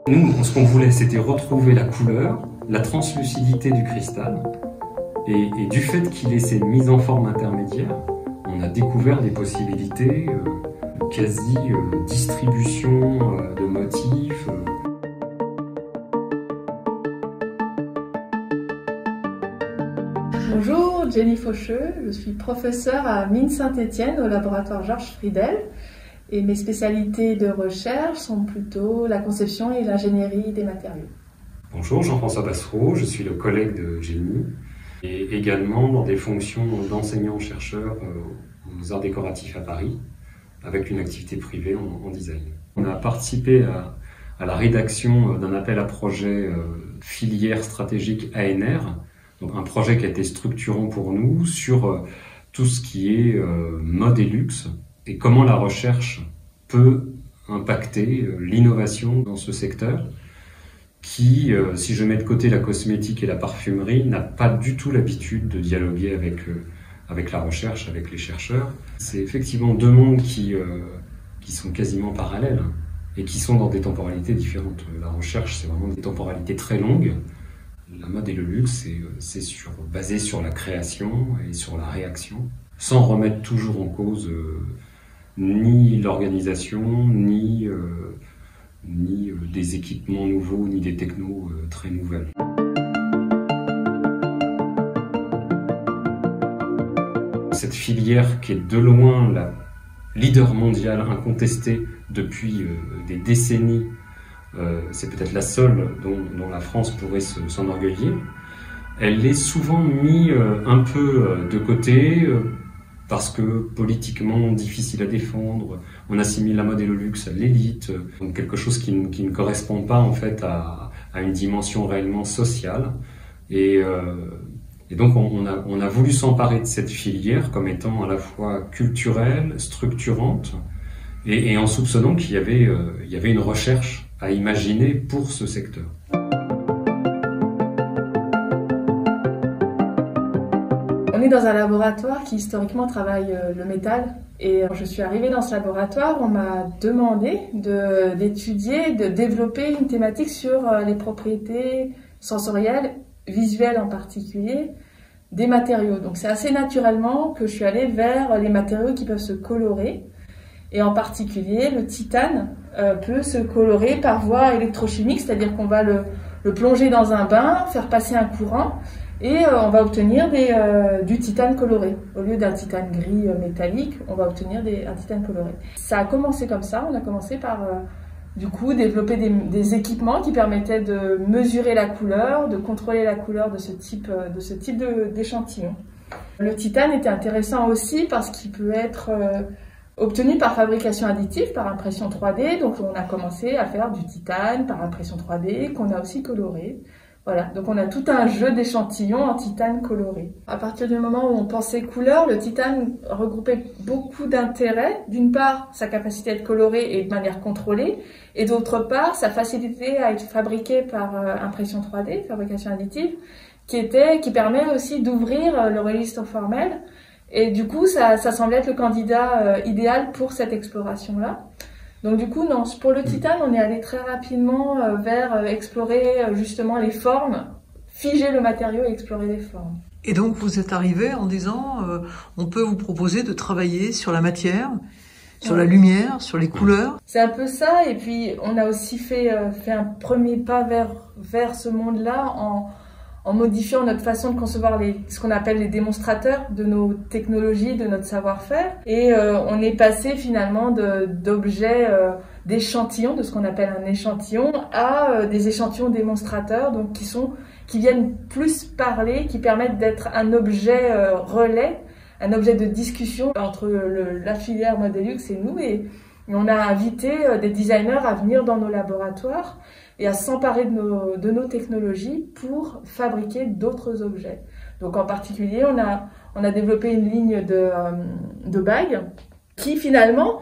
Nous, ce qu'on voulait, c'était retrouver la couleur, la translucidité du cristal, et du fait qu'il ait ces mises en forme intermédiaires, on a découvert des possibilités quasi distribution de motifs. Bonjour, Jenny Faucheux, je suis professeure à Mines Saint-Étienne au laboratoire Georges Friedel et mes spécialités de recherche sont plutôt la conception et l'ingénierie des matériaux. Bonjour, Jean-François Bassereau, je suis le collègue de Jenny et également dans des fonctions d'enseignant-chercheur aux arts décoratifs à Paris avec une activité privée en design. On a participé à la rédaction d'un appel à projet filière stratégique ANR, donc un projet qui a été structurant pour nous sur tout ce qui est mode et luxe et comment la recherche peut impacter l'innovation dans ce secteur qui, si je mets de côté la cosmétique et la parfumerie, n'a pas du tout l'habitude de dialoguer avec la recherche, avec les chercheurs. C'est effectivement deux mondes qui sont quasiment parallèles et qui sont dans des temporalités différentes. La recherche, c'est vraiment des temporalités très longues. La mode et le luxe, c'est basé sur la création et sur la réaction, sans remettre toujours en cause ni l'organisation, ni des équipements nouveaux, ni des technos très nouvelles. Cette filière qui est de loin la leader mondial incontesté depuis des décennies, c'est peut-être la seule dont la France pourrait s'enorgueillir. Elle est souvent mise un peu de côté parce que politiquement difficile à défendre. On assimile la mode et le luxe à l'élite, donc quelque chose qui ne correspond pas en fait à une dimension réellement sociale. Et donc on a voulu s'emparer de cette filière comme étant à la fois culturelle, structurante, et en soupçonnant qu'il y avait une recherche à imaginer pour ce secteur. On est dans un laboratoire qui historiquement travaille le métal et quand je suis arrivée dans ce laboratoire, on m'a demandé d'étudier, de développer une thématique sur les propriétés sensorielles, visuelles en particulier, des matériaux. Donc c'est assez naturellement que je suis allée vers les matériaux qui peuvent se colorer. Et en particulier, le titane peut se colorer par voie électrochimique, c'est-à-dire qu'on va le plonger dans un bain, faire passer un courant, et on va obtenir du titane coloré. Au lieu d'un titane gris métallique, on va obtenir un titane coloré. Ça a commencé comme ça, on a commencé par du coup développer des équipements qui permettaient de mesurer la couleur, de contrôler la couleur de ce type d'échantillon. Le titane était intéressant aussi parce qu'il peut être obtenu par fabrication additive, par impression 3D. Donc on a commencé à faire du titane par impression 3D qu'on a aussi coloré. Voilà, donc on a tout un jeu d'échantillons en titane coloré. À partir du moment où on pensait couleur, le titane regroupait beaucoup d'intérêts. D'une part, sa capacité à être coloré et de manière contrôlée, et d'autre part, sa facilité à être fabriqué par impression 3D, fabrication additive, qui permet aussi d'ouvrir le registre formel. Et du coup, ça semblait être le candidat idéal pour cette exploration-là. Donc du coup, non, pour le titane, on est allé très rapidement vers explorer justement les formes, figer le matériau et explorer les formes. Et donc vous êtes arrivé en disant, on peut vous proposer de travailler sur la matière, sur la lumière, sur les couleurs. C'est un peu ça, et puis on a aussi fait un premier pas vers ce monde-là en modifiant notre façon de concevoir ce qu'on appelle les démonstrateurs de nos technologies, de notre savoir-faire. Et on est passé finalement d'objets, d'échantillons, de ce qu'on appelle un échantillon, à des échantillons démonstrateurs, donc qui viennent plus parler, qui permettent d'être un objet relais, un objet de discussion entre la filière mode et luxe et nous. Et on a invité des designers à venir dans nos laboratoires et à s'emparer de nos technologies pour fabriquer d'autres objets. Donc en particulier, on a développé une ligne de bagues qui finalement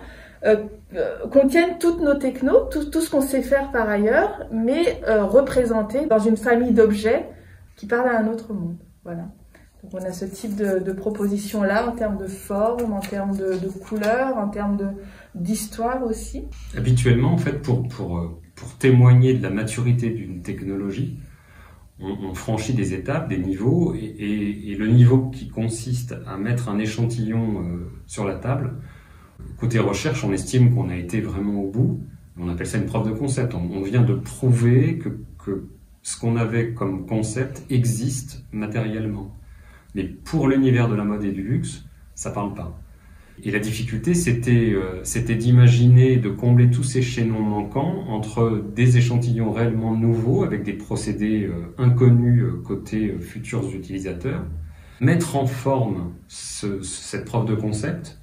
contiennent toutes nos technos, tout ce qu'on sait faire par ailleurs, mais représentés dans une famille d'objets qui parlent à un autre monde. Voilà. Donc on a ce type de proposition-là en termes de forme, en termes de couleurs, en termes d'histoire aussi. Habituellement, en fait, pour pour témoigner de la maturité d'une technologie, on franchit des étapes, des niveaux, et le niveau qui consiste à mettre un échantillon sur la table, côté recherche, on estime qu'on a été vraiment au bout. On appelle ça une preuve de concept. On vient de prouver que ce qu'on avait comme concept existe matériellement. Mais pour l'univers de la mode et du luxe, ça parle pas. Et la difficulté, c'était d'imaginer, de combler tous ces chaînons manquants entre des échantillons réellement nouveaux, avec des procédés inconnus côté futurs utilisateurs, mettre en forme cette preuve de concept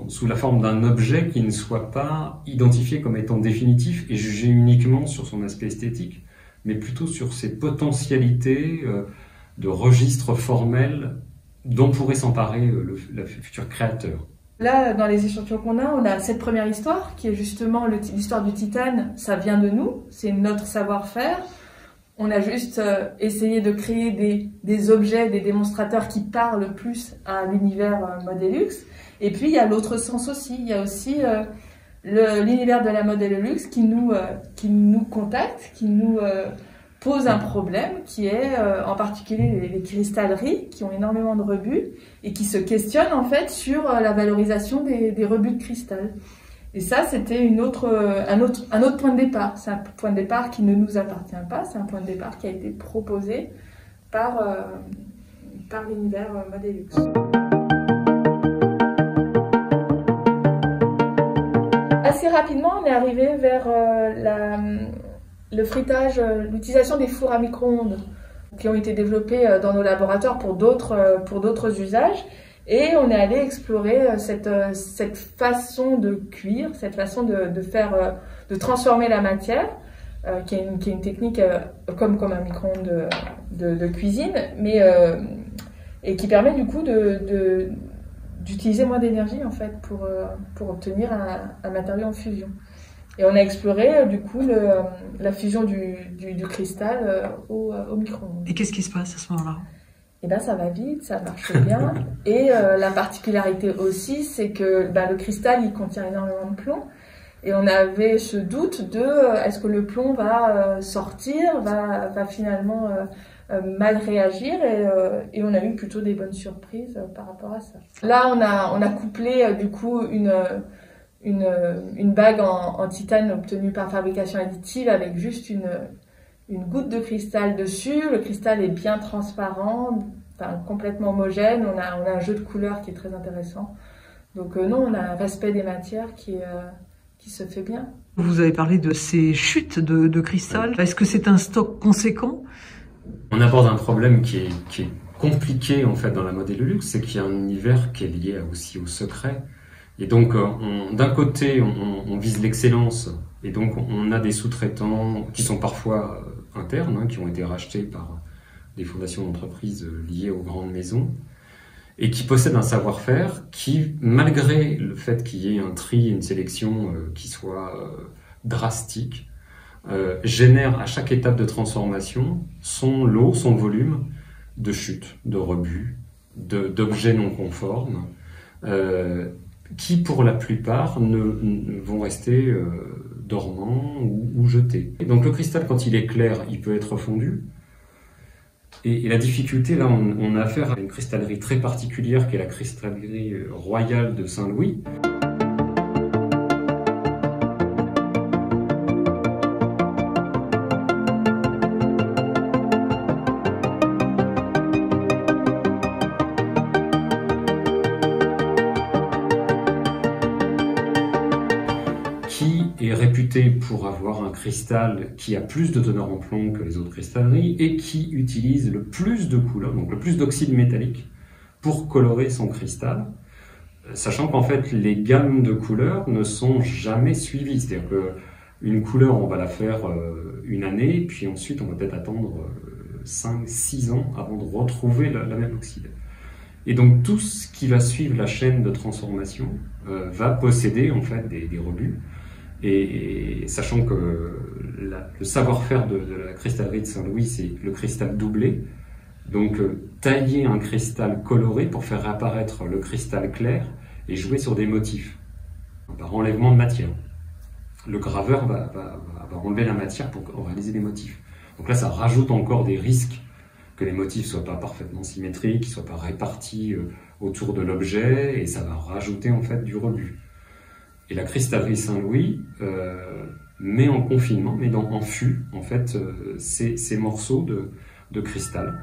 sous la forme d'un objet qui ne soit pas identifié comme étant définitif et jugé uniquement sur son aspect esthétique, mais plutôt sur ses potentialités de registre formel dont pourrait s'emparer le futur créateur. Là, dans les échantillons qu'on a, on a cette première histoire qui est justement l'histoire du titane. Ça vient de nous, c'est notre savoir-faire. On a juste essayé de créer des objets, des démonstrateurs qui parlent plus à l'univers mode et luxe. Et puis, il y a l'autre sens aussi. Il y a aussi l'univers de la mode et le luxe qui nous contacte, qui nous pose un problème, qui est en particulier les cristalleries, qui ont énormément de rebuts, et qui se questionnent en fait sur la valorisation des rebuts de cristal. Et ça, c'était un autre point de départ. C'est un point de départ qui ne nous appartient pas, c'est un point de départ qui a été proposé par l'univers mode et luxe. Assez rapidement, on est arrivé vers le frittage, l'utilisation des fours à micro-ondes qui ont été développés dans nos laboratoires pour d'autres usages. Et on est allé explorer cette façon de cuire, cette façon de transformer la matière, qui est une technique comme un micro-ondes de cuisine, et qui permet du coup d'utiliser moins d'énergie en fait pour obtenir un matériau en fusion. Et on a exploré du coup la fusion du cristal au micro-ondes. Et qu'est-ce qui se passe à ce moment-là? Eh ben, ça va vite, ça marche bien. Et la particularité aussi, c'est que le cristal, il contient énormément de plomb. Et on avait ce doute est-ce que le plomb va sortir, va finalement mal réagir, et on a eu plutôt des bonnes surprises par rapport à ça. Là, on a couplé du coup une bague en titane obtenue par fabrication additive avec juste une goutte de cristal dessus. Le cristal est bien transparent, complètement homogène. On a un jeu de couleurs qui est très intéressant. Donc non, on a un respect des matières qui se fait bien. Vous avez parlé de ces chutes de cristal. Est-ce que c'est un stock conséquent? On aborde un problème qui est compliqué en fait dans la mode et le luxe, c'est qu'il y a un univers qui est lié aussi au secret. Et donc, d'un côté, on vise l'excellence, et donc on a des sous-traitants qui sont parfois internes, qui ont été rachetés par des fondations d'entreprises liées aux grandes maisons, et qui possèdent un savoir-faire qui, malgré le fait qu'il y ait un tri, une sélection qui soit drastique, génère à chaque étape de transformation son lot, son volume de chutes, de rebuts, d'objets non conformes, qui pour la plupart vont rester dormants ou jetés. Et donc le cristal, quand il est clair, il peut être fondu. Et la difficulté, là, on a affaire à une cristallerie très particulière qui est la cristallerie royale de Saint-Louis. Est réputé pour avoir un cristal qui a plus de teneur en plomb que les autres cristalleries et qui utilise le plus de couleurs, donc le plus d'oxyde métallique pour colorer son cristal, sachant qu'en fait les gammes de couleurs ne sont jamais suivies. C'est-à-dire qu'une couleur, on va la faire une année, puis ensuite on va peut-être attendre 5-6 ans avant de retrouver la même oxyde. Et donc tout ce qui va suivre la chaîne de transformation va posséder en fait des rebuts. Et sachant que le savoir-faire de la cristallerie de Saint-Louis, c'est le cristal doublé. Donc tailler un cristal coloré pour faire apparaître le cristal clair et jouer sur des motifs par enlèvement de matière. le graveur va enlever la matière pour réaliser des motifs. Donc là, ça rajoute encore des risques que les motifs soient pas parfaitement symétriques, qu'ils soient pas répartis autour de l'objet, et ça va rajouter en fait du rebut. Et la cristallerie Saint-Louis met en confinement, en fût, en fait, ces morceaux de cristal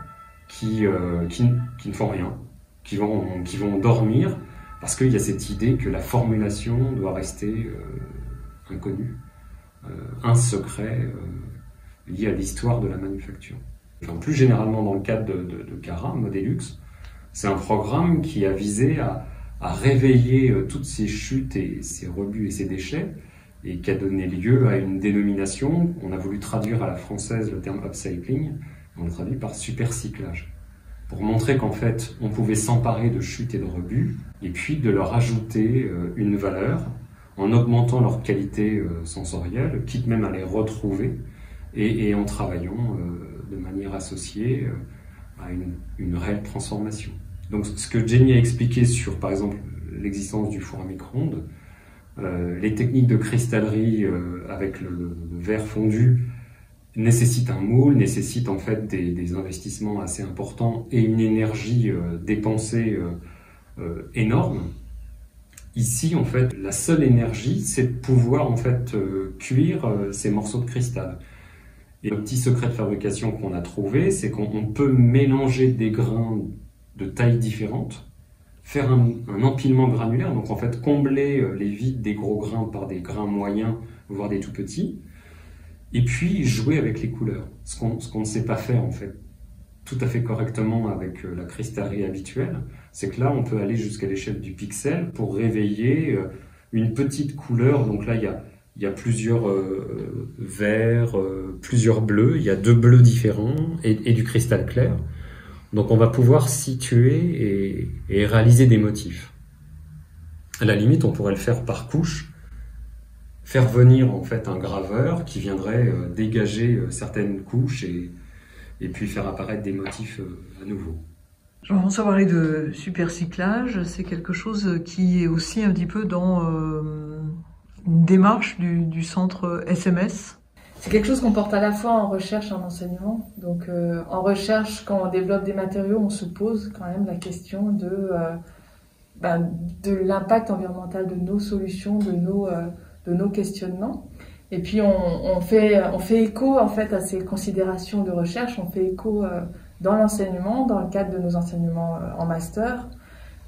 qui ne font rien, qui vont dormir, parce qu'il y a cette idée que la formulation doit rester inconnue, un secret lié à l'histoire de la manufacture. Enfin, plus généralement dans le cadre de Cara, Modelux, c'est un programme qui a visé à réveiller toutes ces chutes et ces rebuts et ces déchets, et qui a donné lieu à une dénomination. On a voulu traduire à la française le terme upcycling, on l'a traduit par supercyclage, pour montrer qu'en fait on pouvait s'emparer de chutes et de rebuts, et puis de leur ajouter une valeur, en augmentant leur qualité sensorielle, quitte même à les retrouver, et en travaillant de manière associée à une réelle transformation. Donc ce que Jenny a expliqué sur, par exemple, l'existence du four à micro-ondes, les techniques de cristallerie avec le verre fondu nécessitent un moule, nécessitent en fait des investissements assez importants et une énergie dépensée énorme. Ici, en fait, la seule énergie, c'est de pouvoir en fait cuire ces morceaux de cristal. Et le petit secret de fabrication qu'on a trouvé, c'est qu'on peut mélanger des grains de tailles différentes, faire un empilement granulaire, donc en fait combler les vides des gros grains par des grains moyens, voire des tout petits, et puis jouer avec les couleurs. Ce qu'on ne sait pas faire en fait tout à fait correctement avec la cristallerie habituelle, c'est que là on peut aller jusqu'à l'échelle du pixel pour réveiller une petite couleur. Donc là il y a plusieurs verts, plusieurs bleus, il y a 2 bleus différents et du cristal clair. Donc on va pouvoir situer et réaliser des motifs. À la limite, on pourrait le faire par couche, faire venir en fait un graveur qui viendrait dégager certaines couches et puis faire apparaître des motifs à nouveau. Jean-François parlait de supercyclage, c'est quelque chose qui est aussi un petit peu dans une démarche du centre SMS. C'est quelque chose qu'on porte à la fois en recherche et en enseignement. Donc en recherche, quand on développe des matériaux, on se pose quand même la question de l'impact environnemental de nos solutions, de nos questionnements. Et puis on fait écho en fait à ces considérations de recherche, on fait écho dans l'enseignement, dans le cadre de nos enseignements en master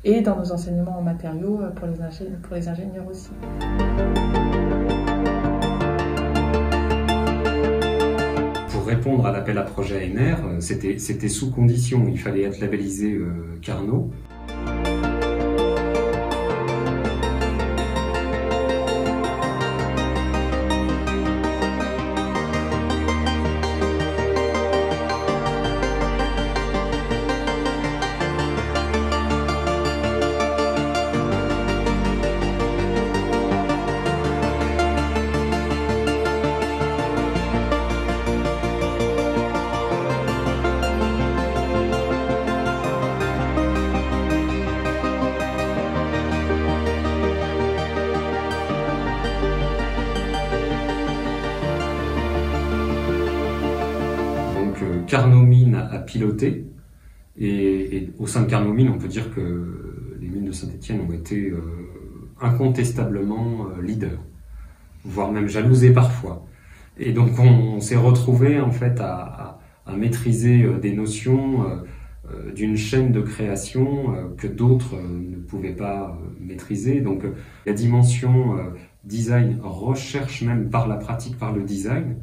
et dans nos enseignements en matériaux pour les ingénieurs aussi. Pour répondre à l'appel à projet ANR, c'était sous condition, il fallait être labellisé Carnot. Carnot Mines a piloté, et au sein de Carnot Mines, on peut dire que les mines de Saint-Étienne ont été incontestablement leaders, voire même jalousés parfois. Et donc on s'est retrouvé en fait à maîtriser des notions d'une chaîne de création que d'autres ne pouvaient pas maîtriser. Donc la dimension design, recherche même par la pratique, par le design,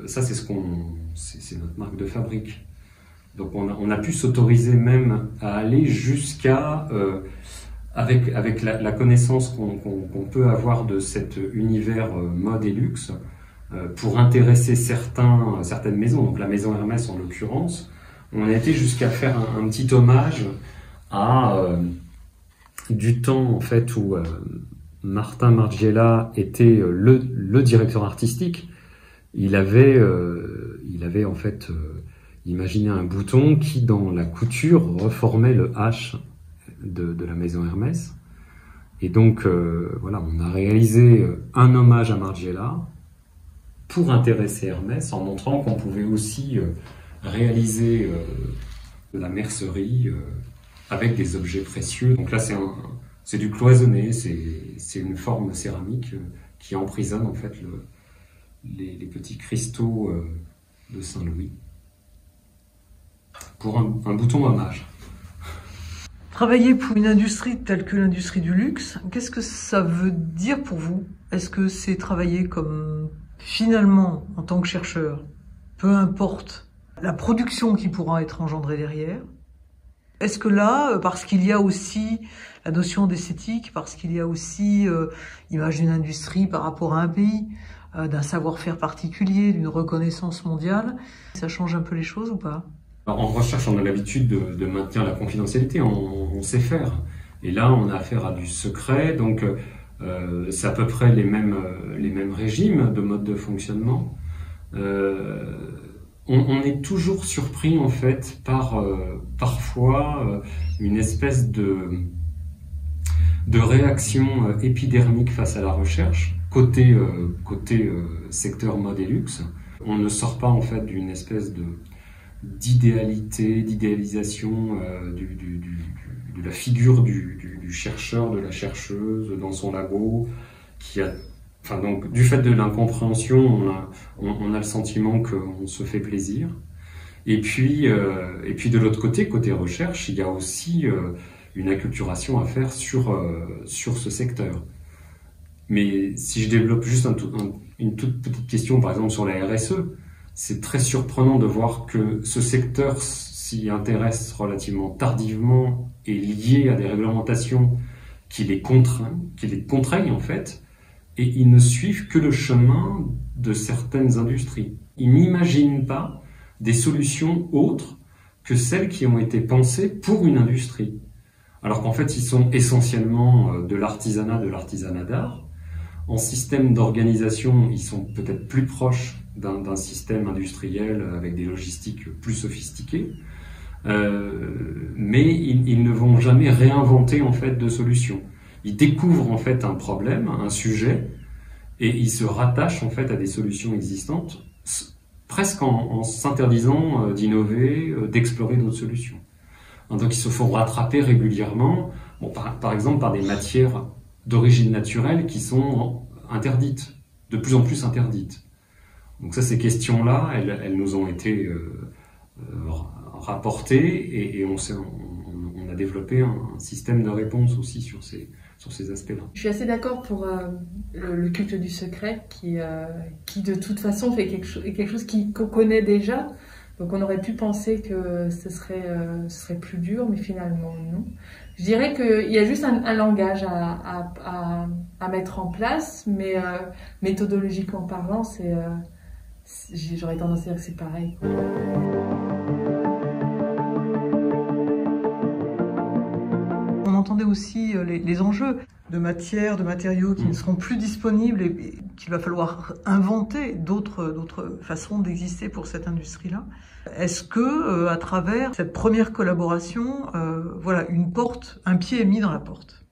ça c'est notre marque de fabrique. Donc on a pu s'autoriser même à aller jusqu'à avec la connaissance qu'on peut avoir de cet univers mode et luxe pour intéresser certaines maisons, donc la maison Hermès en l'occurrence. On a été jusqu'à faire un petit hommage à du temps en fait où Martin Margiela était le directeur artistique. Il avait en fait imaginé un bouton qui, dans la couture, reformait le H de la maison Hermès. Et donc, voilà, on a réalisé un hommage à Margiela pour intéresser Hermès, en montrant qu'on pouvait aussi réaliser de la mercerie avec des objets précieux. Donc là, c'est du cloisonné, c'est une forme céramique qui emprisonne en fait les petits cristaux de Saint-Louis pour un bouton hommage. Travailler pour une industrie telle que l'industrie du luxe, qu'est-ce que ça veut dire pour vous? Est-ce que c'est travailler comme, finalement, en tant que chercheur, peu importe la production qui pourra être engendrée derrière? Est-ce que là, parce qu'il y a aussi la notion d'esthétique, parce qu'il y a aussi l'image d'une industrie par rapport à un pays, d'un savoir-faire particulier, d'une reconnaissance mondiale, ça change un peu les choses ou pas? En recherche, on a l'habitude de maintenir la confidentialité, on sait faire. Et là, on a affaire à du secret, donc c'est à peu près les mêmes régimes de mode de fonctionnement. On est toujours surpris en fait par parfois une espèce de réaction épidermique face à la recherche, côté secteur mode et luxe. On ne sort pas en fait d'une espèce d'idéalisation de la figure du chercheur, de la chercheuse dans son labo, donc du fait de l'incompréhension, on a le sentiment qu'on se fait plaisir. Et puis de l'autre côté recherche, il y a aussi une acculturation à faire sur ce secteur. Mais si je développe juste une toute petite question, par exemple sur la RSE, c'est très surprenant de voir que ce secteur s'y intéresse relativement tardivement et lié à des réglementations qui les contraignent en fait, et ils ne suivent que le chemin de certaines industries. Ils n'imaginent pas des solutions autres que celles qui ont été pensées pour une industrie. Alors qu'en fait, ils sont essentiellement de l'artisanat d'art. En système d'organisation, ils sont peut-être plus proches d'un système industriel avec des logistiques plus sophistiquées, mais ils ne vont jamais réinventer en fait de solutions. Ils découvrent en fait un problème, un sujet, et ils se rattachent en fait à des solutions existantes, presque en s'interdisant d'innover, d'explorer d'autres solutions. Donc ils se font rattraper régulièrement, par exemple par des matières d'origine naturelle qui sont interdites, de plus en plus interdites. Donc ça, ces questions-là, elles nous ont été rapportées et on a développé un système de réponse aussi sur ces aspects-là. Je suis assez d'accord pour le culte du secret qui de toute façon fait quelque chose qu'on connaît déjà. Donc on aurait pu penser que ce serait plus dur, mais finalement non. Je dirais qu'il y a juste un langage à mettre en place, mais méthodologiquement parlant, j'aurais tendance à dire que c'est pareil. On entendait aussi les enjeux de matières, de matériaux qui ne seront plus disponibles et qu'il va falloir inventer d'autres façons d'exister pour cette industrie-là. Est-ce que, à travers cette première collaboration, voilà, un pied est mis dans la porte?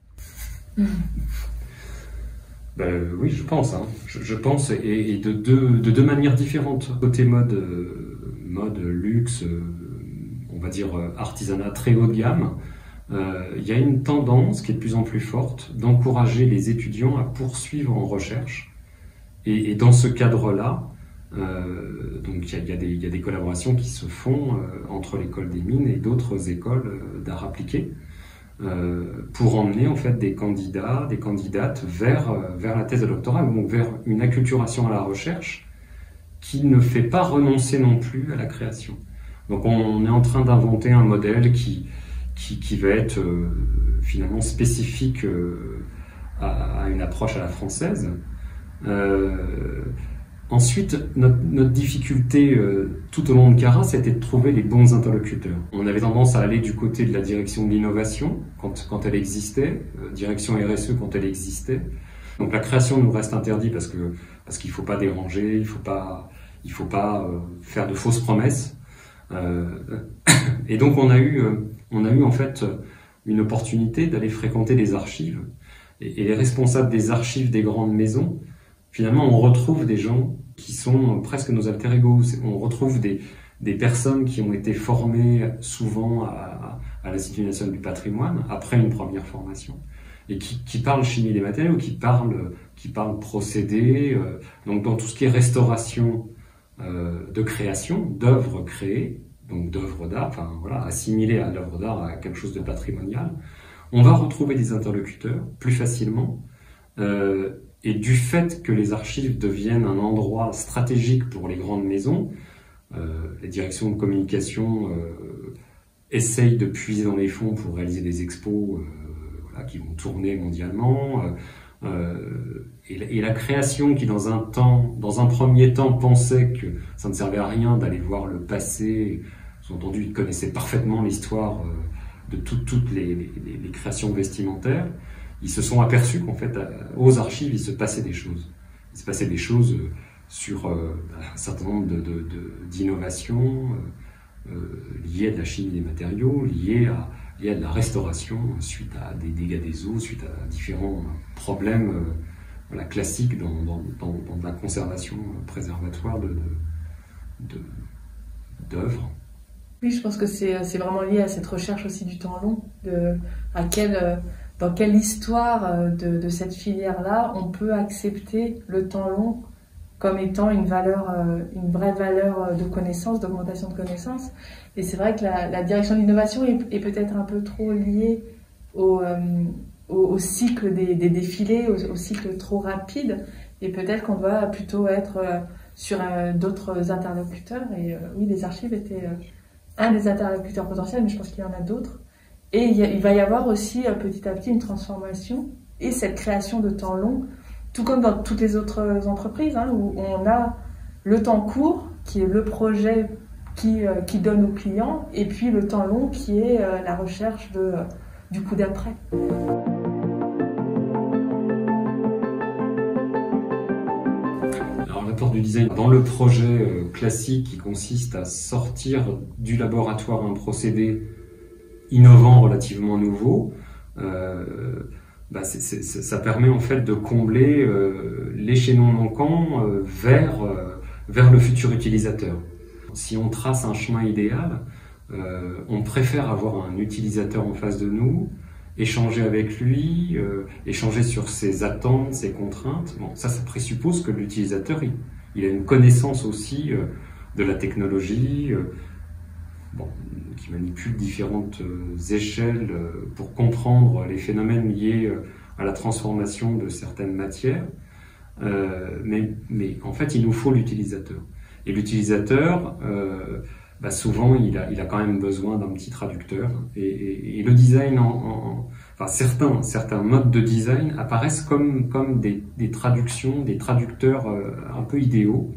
Oui, je pense. Je pense, et de deux manières différentes. Côté mode luxe, on va dire artisanat très haut de gamme, il y a une tendance qui est de plus en plus forte d'encourager les étudiants à poursuivre en recherche. Et dans ce cadre-là, donc il y a des collaborations qui se font entre l'école des mines et d'autres écoles d'art appliqué pour emmener en fait des candidats, des candidates vers la thèse de doctorat, donc vers une acculturation à la recherche qui ne fait pas renoncer non plus à la création. Donc on est en train d'inventer un modèle qui va être finalement spécifique à une approche à la française. Ensuite, notre difficulté tout au long de Cara, c'était de trouver les bons interlocuteurs. On avait tendance à aller du côté de la direction de l'innovation quand elle existait, direction RSE quand elle existait. Donc la création nous reste interdite parce qu'il faut pas déranger, il faut pas faire de fausses promesses. Et donc on a eu en fait une opportunité d'aller fréquenter les archives et les responsables des archives des grandes maisons, finalement, on retrouve des gens qui sont presque nos alter ego. On retrouve des personnes qui ont été formées souvent à l'Institut national du patrimoine, après une première formation, et qui parlent chimie des matériaux, qui parlent procédés, donc dans tout ce qui est restauration de création, d'œuvres créées, donc d'œuvres d'art, enfin voilà, assimilées à l'œuvre d'art, à quelque chose de patrimonial. On va retrouver des interlocuteurs plus facilement, et du fait que les archives deviennent un endroit stratégique pour les grandes maisons, les directions de communication essayent de puiser dans les fonds pour réaliser des expos voilà, qui vont tourner mondialement. Et la création qui dans un premier temps pensait que ça ne servait à rien d'aller voir le passé, sous-entendu ils connaissaient parfaitement l'histoire de toutes les créations vestimentaires, ils se sont aperçus qu'en fait aux archives il se passait des choses. Il se passait des choses sur un certain nombre d'innovations liées à de la chimie des matériaux, liées à de la restauration suite à des dégâts des eaux, suite à différents problèmes voilà, classiques dans la conservation préservatoire d'œuvres. Oui, je pense que c'est vraiment lié à cette recherche aussi du temps long, dans quelle histoire de cette filière-là on peut accepter le temps long comme étant une vraie valeur de connaissance, d'augmentation de connaissances. Et c'est vrai que la direction de l'innovation est peut-être un peu trop liée au cycle des défilés, au cycle trop rapide, et peut-être qu'on doit plutôt être sur d'autres interlocuteurs. Et oui, les archives étaient un des interlocuteurs potentiels, mais je pense qu'il y en a d'autres. Et il va y avoir aussi petit à petit une transformation et cette création de temps long, tout comme dans toutes les autres entreprises, hein, où on a le temps court, qui est le projet qui donne aux clients, et puis le temps long, qui est la recherche du coup d'après. Alors l'apport du design dans le projet classique qui consiste à sortir du laboratoire un procédé innovant, relativement nouveau, ça permet en fait de combler l'échelon manquant vers le futur utilisateur. Si on trace un chemin idéal, on préfère avoir un utilisateur en face de nous, échanger avec lui, échanger sur ses attentes, ses contraintes. Bon, ça présuppose que l'utilisateur il a une connaissance aussi de la technologie, qui manipule différentes échelles pour comprendre les phénomènes liés à la transformation de certaines matières. Mais en fait, il nous faut l'utilisateur. Et l'utilisateur, souvent, il a quand même besoin d'un petit traducteur. Et le design, certains modes de design apparaissent comme des traductions, des traducteurs un peu idéaux,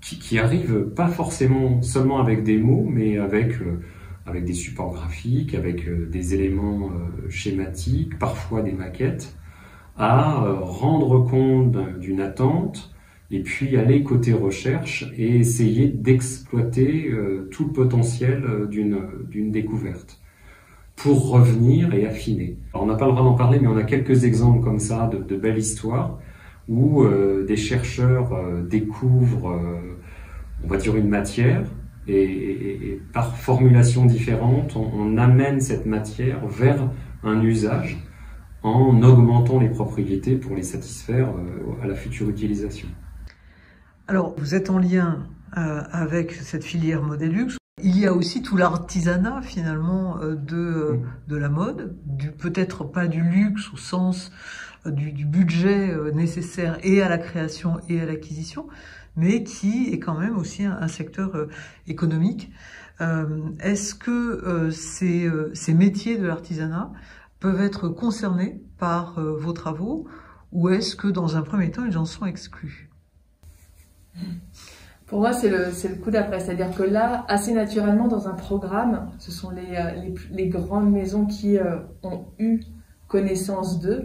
qui arrivent pas forcément seulement avec des mots, mais avec des supports graphiques, avec des éléments schématiques, parfois des maquettes, à rendre compte d'une attente, et puis aller côté recherche et essayer d'exploiter tout le potentiel d'une découverte, pour revenir et affiner. Alors, on n'a pas le droit d'en parler, mais on a quelques exemples comme ça de belles histoires, où des chercheurs découvrent, on va dire, une matière, et par formulation différente, on amène cette matière vers un usage en augmentant les propriétés pour les satisfaire à la future utilisation. Alors, vous êtes en lien avec cette filière Modelux. Il y a aussi tout l'artisanat finalement de la mode, peut-être pas du luxe au sens du budget nécessaire et à la création et à l'acquisition, mais qui est quand même aussi un secteur économique. Est-ce que ces métiers de l'artisanat peuvent être concernés par vos travaux, ou est-ce que dans un premier temps ils en sont exclus? Pour moi, c'est le coup d'après. C'est-à-dire que là, assez naturellement, dans un programme, ce sont les grandes maisons qui ont eu connaissance d'eux.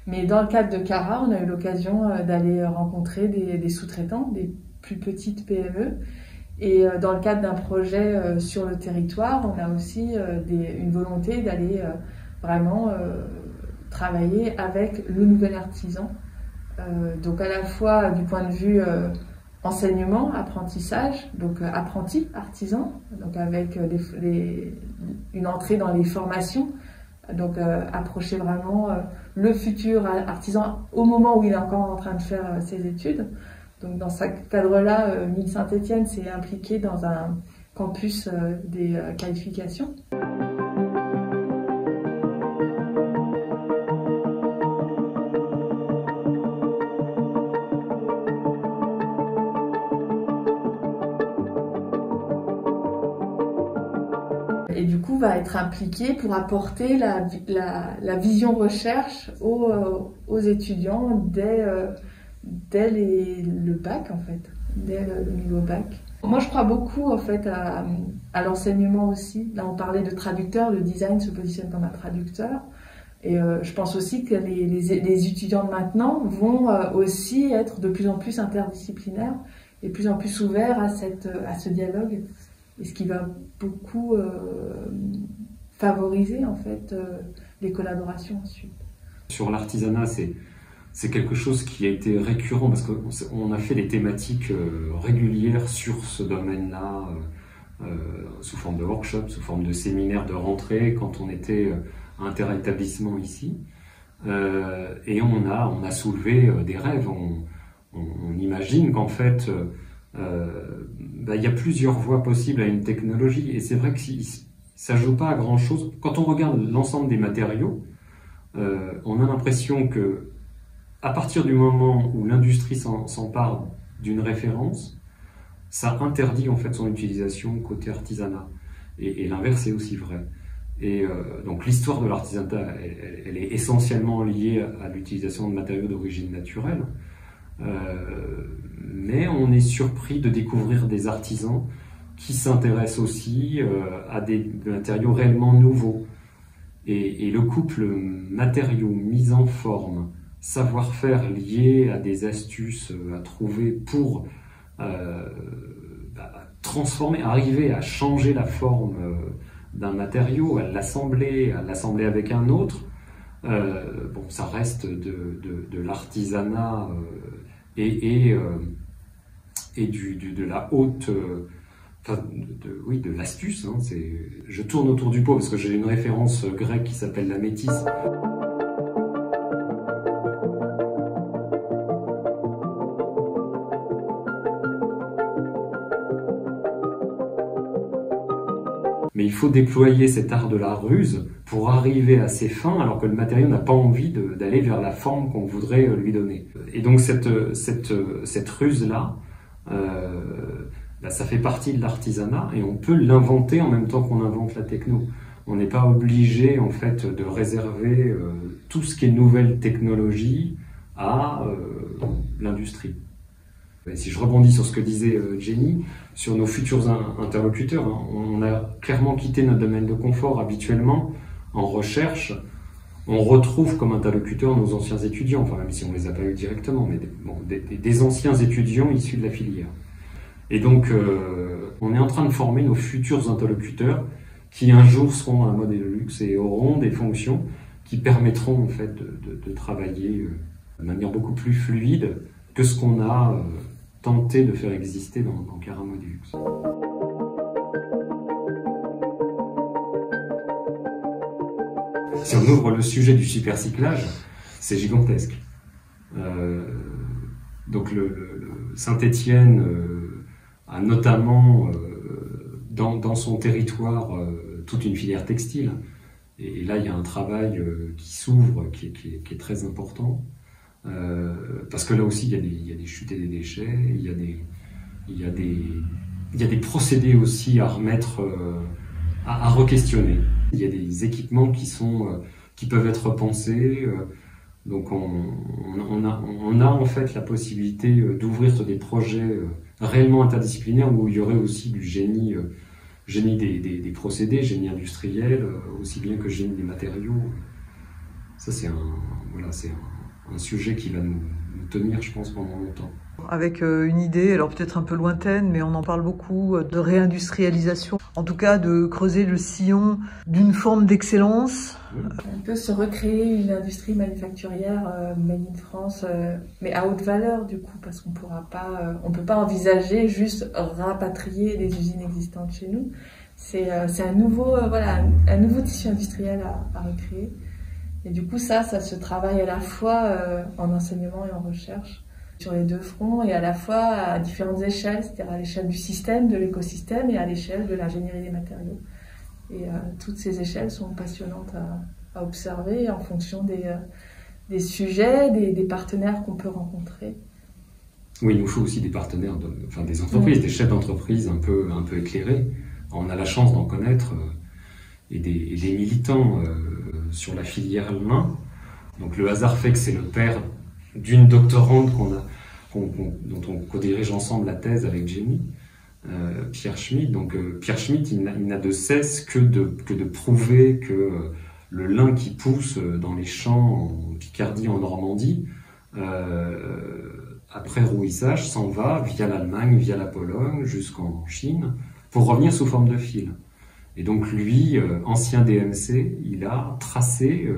Mais dans le cadre de Cara, on a eu l'occasion d'aller rencontrer des sous-traitants, des plus petites PME. Et dans le cadre d'un projet sur le territoire, on a aussi une volonté d'aller vraiment travailler avec le nouvel artisan. Donc à la fois du point de vue enseignement, apprentissage, donc apprenti, artisan, donc avec une entrée dans les formations, donc approcher vraiment le futur artisan au moment où il est encore en train de faire ses études. Donc dans ce cadre-là, Mines Saint-Étienne s'est impliqué dans un campus des qualifications. Et du coup va être impliqué pour apporter la vision recherche aux étudiants dès le bac en fait, dès le niveau bac. Moi je crois beaucoup en fait à l'enseignement aussi. Là on parlait de traducteur, le design se positionne comme un traducteur. Et je pense aussi que les étudiants de maintenant vont aussi être de plus en plus interdisciplinaires et de plus en plus ouverts à ce dialogue. Et ce qui va beaucoup favoriser en fait les collaborations ensuite. Sur l'artisanat, c'est quelque chose qui a été récurrent parce qu'on a fait des thématiques régulières sur ce domaine-là, sous forme de workshops, sous forme de séminaires de rentrée, quand on était interétablissement ici. Et on a soulevé des rêves. On imagine qu'en fait, il y a plusieurs voies possibles à une technologie. Et c'est vrai que ça ne joue pas à grand-chose. Quand on regarde l'ensemble des matériaux, on a l'impression que à partir du moment où l'industrie s'empare d'une référence, ça interdit en fait son utilisation côté artisanat. Et l'inverse est aussi vrai. Et donc l'histoire de l'artisanat, elle est essentiellement liée à l'utilisation de matériaux d'origine naturelle. Mais on est surpris de découvrir des artisans qui s'intéressent aussi à des matériaux réellement nouveaux. Et le couple matériaux mis en forme, savoir-faire lié à des astuces à trouver pour transformer, arriver à changer la forme d'un matériau, à l'assembler avec un autre, ça reste de l'artisanat et de la haute, de l'astuce. Hein, je tourne autour du pot parce que j'ai une référence grecque qui s'appelle la métisse. Mais il faut déployer cet art de la ruse pour arriver à ses fins alors que le matériau n'a pas envie d'aller vers la forme qu'on voudrait lui donner. Et donc cette ruse-là, ça fait partie de l'artisanat et on peut l'inventer en même temps qu'on invente la techno. On n'est pas obligé en fait de réserver tout ce qui est nouvelle technologie à l'industrie. Et si je rebondis sur ce que disait Jenny, sur nos futurs interlocuteurs, hein, on a clairement quitté notre domaine de confort. Habituellement, en recherche, on retrouve comme interlocuteurs nos anciens étudiants, enfin même si on ne les a pas eu directement, mais des anciens étudiants issus de la filière. Et donc, on est en train de former nos futurs interlocuteurs qui un jour seront dans la mode et le luxe et auront des fonctions qui permettront en fait de travailler de manière beaucoup plus fluide que ce qu'on a tenté de faire exister dans Caramo du luxe. Si on ouvre le sujet du supercyclage, c'est gigantesque. Donc le Saint-Étienne a notamment dans son territoire toute une filière textile. Et là, il y a un travail qui s'ouvre, qui est très important. Parce que là aussi, il y a des chutes et des déchets, il y a des procédés aussi à remettre, à re-questionner. Il y a des équipements qui peuvent être repensés. Donc on a en fait la possibilité d'ouvrir des projets réellement interdisciplinaires où il y aurait aussi du génie des procédés, génie industriel, aussi bien que génie des matériaux. Ça c'est un sujet qui va nous tenir, je pense, pendant longtemps. avec une idée, alors peut-être un peu lointaine, mais on en parle beaucoup, de réindustrialisation. En tout cas, de creuser le sillon d'une forme d'excellence. On peut se recréer une industrie manufacturière made in France, mais à haute valeur du coup, parce qu'on peut pas envisager juste rapatrier des usines existantes chez nous. C'est un nouveau tissu industriel à recréer. Et du coup, ça se travaille à la fois en enseignement et en recherche sur les deux fronts, et à la fois à différentes échelles, c'est-à-dire à l'échelle du système, de l'écosystème, et à l'échelle de l'ingénierie des matériaux. Et toutes ces échelles sont passionnantes à observer en fonction des sujets, des partenaires qu'on peut rencontrer. Oui, il nous faut aussi des partenaires, des entreprises, des chefs d'entreprise un peu éclairés. On a la chance d'en connaître et des militants sur la filière lin. Donc le hasard fait que c'est le père d'une doctorante dont on co-dirige ensemble la thèse avec Jenny, Pierre Schmitt. Donc Pierre Schmitt, il n'a de cesse que de prouver que le lin qui pousse dans les champs en Picardie, en Normandie, après rouissage, s'en va via l'Allemagne, via la Pologne, jusqu'en Chine, pour revenir sous forme de fil. Et donc lui, ancien DMC, il a tracé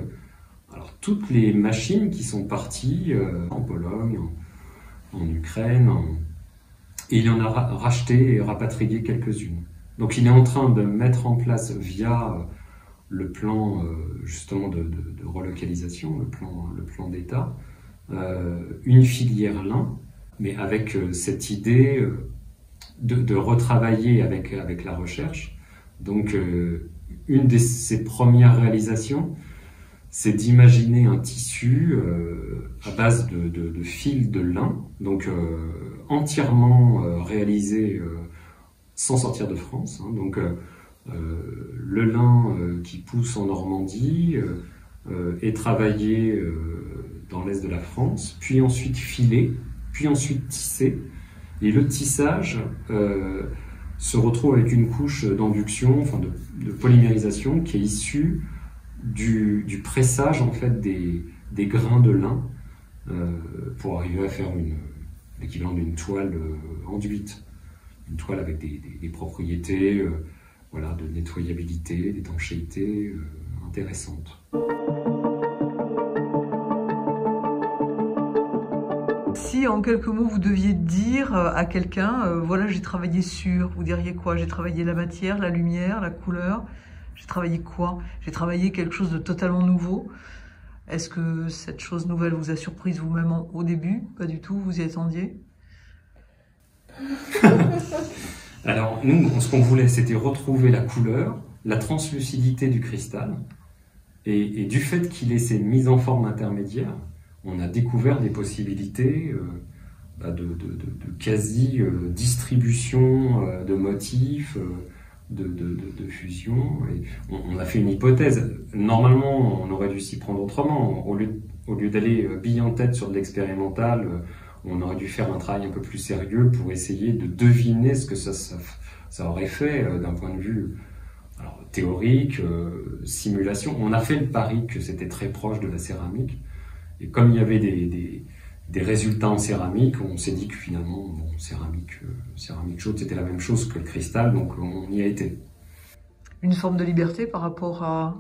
toutes les machines qui sont parties en Pologne, en Ukraine, et il en a racheté et rapatrié quelques-unes. Donc il est en train de mettre en place, via le plan justement de relocalisation, le plan d'État, une filière lin, mais avec cette idée de retravailler avec la recherche. Donc une de ses premières réalisations, c'est d'imaginer un tissu à base de fils de lin, donc entièrement réalisé sans sortir de France. Donc le lin qui pousse en Normandie est travaillé dans l'est de la France, puis ensuite filé, puis ensuite tissé. Et le tissage se retrouve avec une couche d'induction, de polymérisation qui est issue du pressage en fait des grains de lin pour arriver à faire l'équivalent d'une toile enduite, une toile avec des propriétés de nettoyabilité, d'étanchéité intéressantes. Si en quelques mots vous deviez dire à quelqu'un, voilà, j'ai travaillé sur, vous diriez quoi? J'ai travaillé la matière, la lumière, la couleur. J'ai travaillé quoi? J'ai travaillé quelque chose de totalement nouveau. Est-ce que cette chose nouvelle vous a surprise vous-même au début? Pas du tout, vous y attendiez? Alors nous, ce qu'on voulait, c'était retrouver la couleur, la translucidité du cristal, et du fait qu'il ait ces mises en forme intermédiaires, on a découvert des possibilités de quasi-distribution de motifs, de fusion. Et on a fait une hypothèse. Normalement, on aurait dû s'y prendre autrement. Au lieu d'aller bille en tête sur de l'expérimental, on aurait dû faire un travail un peu plus sérieux pour essayer de deviner ce que ça aurait fait d'un point de vue théorique, simulation. On a fait le pari que c'était très proche de la céramique. Et comme il y avait des résultats en céramique, on s'est dit que finalement, céramique chaude, c'était la même chose que le cristal, donc on y a été. Une forme de liberté par rapport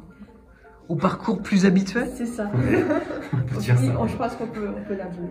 au parcours plus habituel? C'est ça. Ouais, on peut dire ça. Je pense qu'on peut l'avouer.